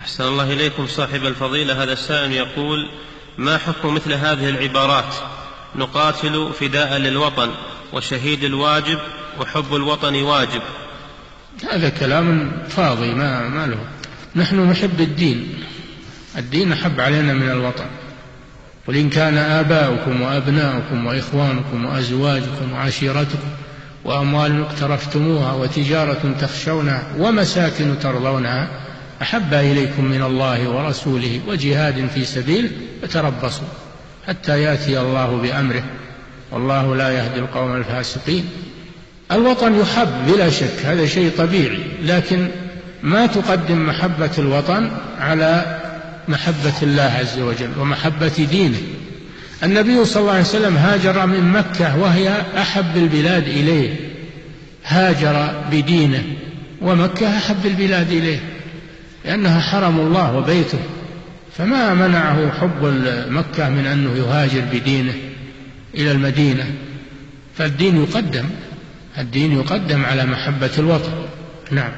أحسن الله إليكم صاحب الفضيلة. هذا السائل يقول: ما حكم مثل هذه العبارات: نقاتل فداء للوطن، وشهيد الواجب، وحب الوطن واجب؟ هذا كلام فاضي ما له. نحن نحب الدين أحب علينا من الوطن. قل إن كان آباؤكم وأبناؤكم وإخوانكم وأزواجكم وعشيرتكم وأموال اقترفتموها وتجارة تخشونها ومساكن ترضونها أحب إليكم من الله ورسوله وجهاد في سبيله فتربصوا حتى يأتي الله بأمره والله لا يهدي القوم الفاسقين. الوطن يحب بلا شك، هذا شيء طبيعي، لكن ما تقدم محبة الوطن على محبة الله عز وجل ومحبة دينه. النبي صلى الله عليه وسلم هاجر من مكة وهي أحب البلاد إليه، هاجر بدينه، ومكة أحب البلاد إليه لأنها حرم الله وبيته، فما منعه حب مكة من أنه يهاجر بدينه إلى المدينة. فالدين يقدم على محبة الوطن. نعم.